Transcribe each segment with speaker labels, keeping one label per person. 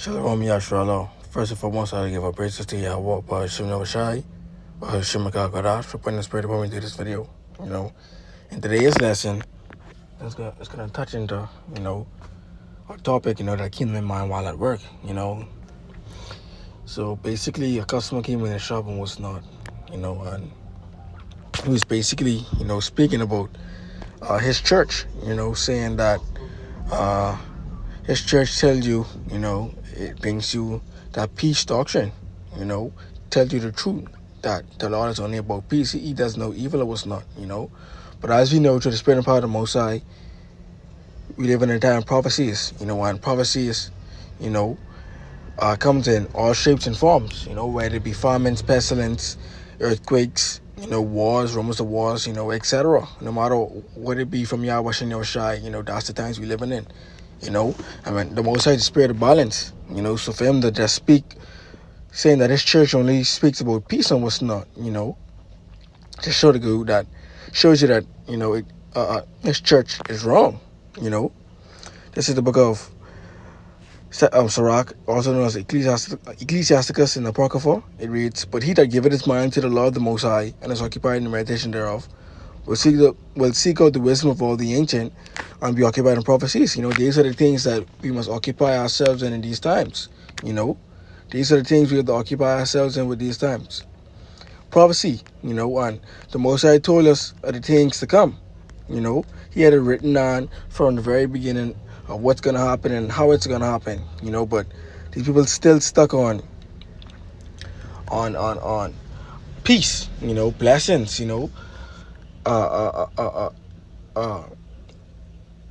Speaker 1: Shalom Yashrala. First and foremost, I give a praises to Yahweh, Hashem Shai, Hashem Kadash, for putting the spirit upon me to this video. In today's lesson, it's gonna touch into, a topic, that came to my mind while at work. So basically, a customer came in the shop and was not, and he was basically, speaking about his church, saying that his church tells you, it brings you that peace doctrine, tells you the truth, that the Lord is only about peace. He does no evil, it was not, But as we know, through the spirit and power of the Most High, we live in a time of prophecies, and prophecies, comes in all shapes and forms, whether it be famines, pestilence, earthquakes, wars, rumors of wars, etc. No matter what it be from Yahweh Shem Shai, that's the times we living in. The Most High is the spirit of balance, so for him to just speak, saying that his church only speaks about peace and what's not, just shows you that, his church is wrong, This is the book of Sirach, also known as Ecclesiasticus in the Apocrypha. It reads, "But he that giveth his mind to the Lord the Most High, and is occupied in the meditation thereof, will seek out the wisdom of all the ancient, and be occupied in prophecies." These are the things that we must occupy ourselves in these times. These are the things we have to occupy ourselves in with these times. Prophecy, and the Most High told us of the things to come. He had it written down from the very beginning of what's going to happen and how it's going to happen, but these people still stuck on peace, blessings,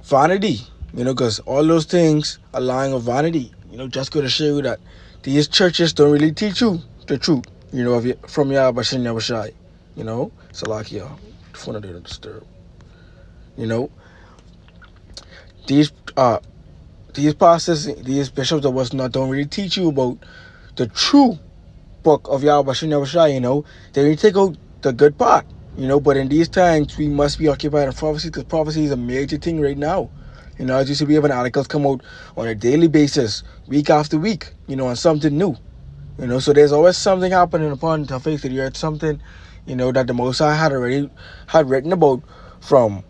Speaker 1: vanity, because all those things are lying of vanity, just going to show you that these churches don't really teach you the truth, from Yahweh Shem Shai, Salakia, phone didn't disturb, these pastors, these bishops that was not don't really teach you about the true book of Yahweh Shem Shai, they really take out the good part, but in these times we must be occupied in prophecy, because prophecy is a major thing right now. As you see, we have articles come out on a daily basis, week after week, on something new. So there's always something happening upon the face of the earth, something, that the Most High had written about from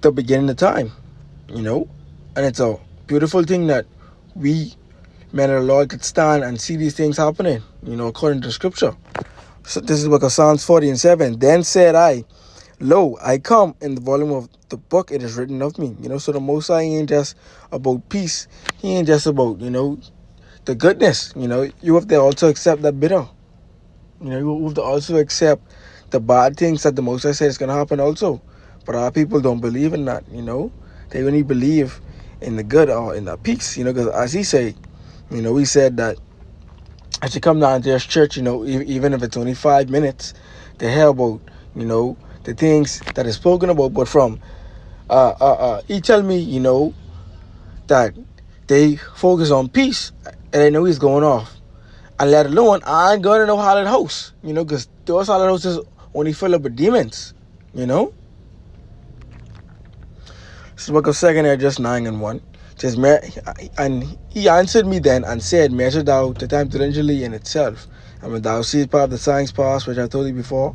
Speaker 1: the beginning of time, and it's a beautiful thing that we, men of the Lord, could stand and see these things happening, according to Scripture. So this is the book of Psalms 40:7. "Then said I, Lo, I come, in the volume of the book it is written of me." So the Most High ain't just about peace. He ain't just about, the goodness. You have to also accept that bitter. You have to also accept the bad things that the Most High said is going to happen also. But our people don't believe in that, They only believe in the good or in the peace, because as he said, he said that as you come down to his church, even if it's only 5 minutes, to hear about, the things that is spoken about. But from, he tell me, that they focus on peace, and I know he's going off. And let alone, I ain't going to no hallowed house, because those hallowed houses only fill up with demons, This is the book of 2 Esdras 9:1. And he answered me then and said, "Measure thou the time diligently in itself, and when thou seest part of the signs pass, which I told thee before,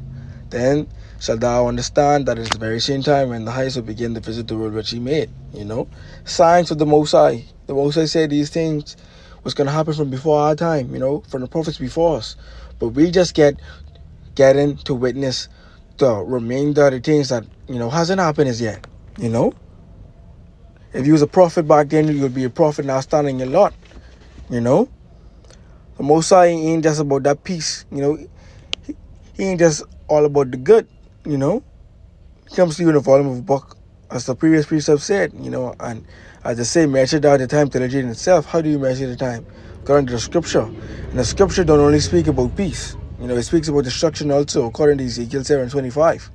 Speaker 1: then shalt thou understand that it is the very same time when the highest will begin to visit the world which he made." Signs of the Most High. The Most High said these things was going to happen from before our time, from the prophets before us. But we just getting to witness the remainder of the things that, hasn't happened as yet, If you was a prophet back then, you would be a prophet now standing a lot, The Most High ain't just about that peace, He ain't just all about the good, He comes to you in the volume of a book, as the previous precept said, and as they say, measure out the time diligently in itself. How do you measure the time? According to the Scripture. And the Scripture don't only speak about peace, it speaks about destruction also, according to Ezekiel 7:25,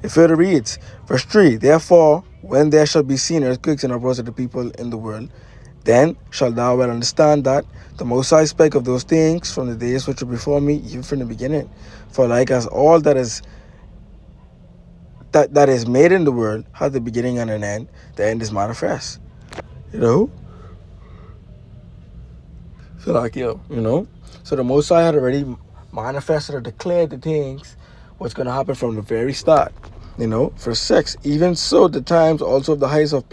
Speaker 1: It further reads, verse 3, "Therefore, when there shall be seen earthquakes and uproars of the people in the world, then shalt thou well understand that the Most High spake of those things from the days which were before me, even from the beginning. For like as all that is made in the world hath the beginning and an end, the end is manifest." So like, yo, you know? So the Most High had already manifested or declared the things what's going to happen from the very start. You know, verse 6, even so the times also of the heights of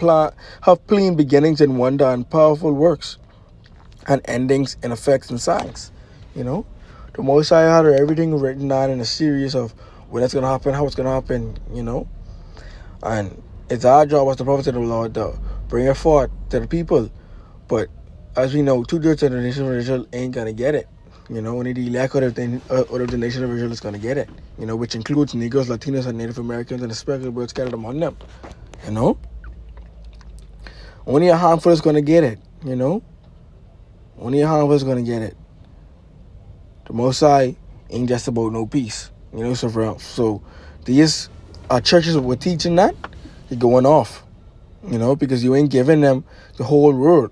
Speaker 1: have plain beginnings in wonder and powerful works, and endings in effects and signs. You know, the Most High had everything written down in a series of when it's going to happen, how it's going to happen, you know. And it's our job as the prophets of the Lord to bring it forth to the people. But as we know, 2/3 of the nation of Israel ain't going to get it. You know, only the elect out of the nation of Israel is going to get it. You know, which includes Negroes, Latinos, and Native Americans, and the speckled birds scattered among them. You know, only a handful is going to get it. You know, only a handful is going to get it. The Most High ain't just about no peace. You know, so these churches were teaching that, you're going off. You know, because you ain't giving them the whole world,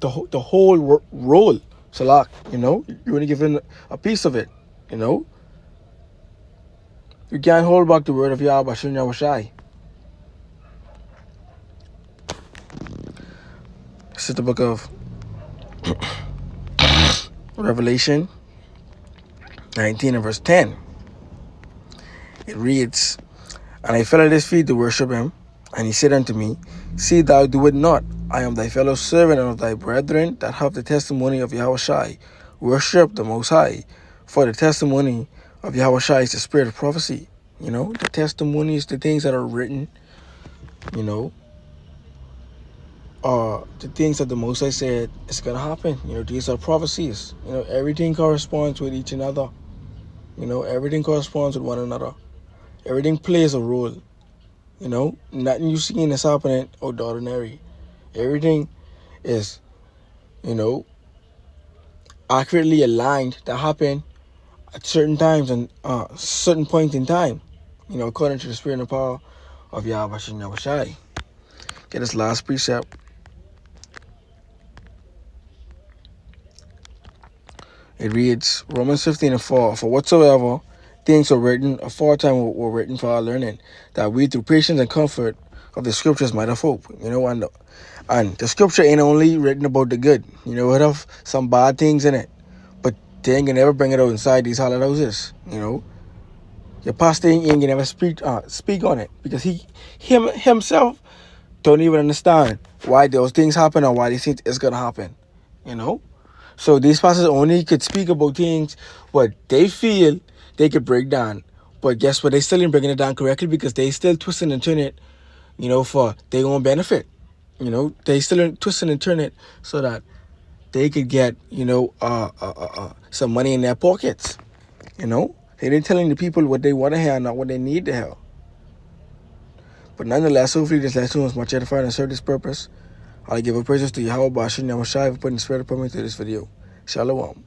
Speaker 1: the whole role. Salak, you know, you're only giving a piece of it. You know, you can't hold back the word of Yahweh Shem Yahushai. This is the book of Revelation 19 and verse 10. It reads, "And I fell at his feet to worship him, and he said unto me, See thou do it not. I am thy fellow servant and of thy brethren that have the testimony of Yahushai. Worship the Most High, for the testimony of Yahushai is the spirit of prophecy." You know, the testimony is the things that are written, you know, the things that the Most High said is going to happen. You know, these are prophecies. You know, everything corresponds with each another. You know, everything corresponds with one another. Everything plays a role. You know, nothing you see is happening out of the ordinary. Everything is, you know, accurately aligned to happen at certain times and certain points in time. You know, according to the spirit and power of Yahweh Shem Yahushai. Get this last precept. It reads, Romans 15 and 4, "For whatsoever things were written aforetime were written for our learning, that we through patience and comfort of the scriptures might have hope." You know, and the scripture ain't only written about the good. You know, it have some bad things in it, but they ain't gonna never bring it out inside these hallowed houses. You know, your pastor ain't gonna never speak on it, because himself don't even understand why those things happen or why they think it's gonna happen. You know. So these pastors only could speak about things what they feel they could break down. But guess what? They still ain't breaking it down correctly, because they still twisting and turning it, you know, for their own benefit. You know, they still twisting and turning it so that they could get, you know, some money in their pockets. You know, they ain't telling the people what they want to hear, not what they need to hear. But nonetheless, hopefully this lesson was much edified and served this purpose. I'll give a praises to Yahweh Bashin Yahushai for putting the spirit upon me through this video. Shalom.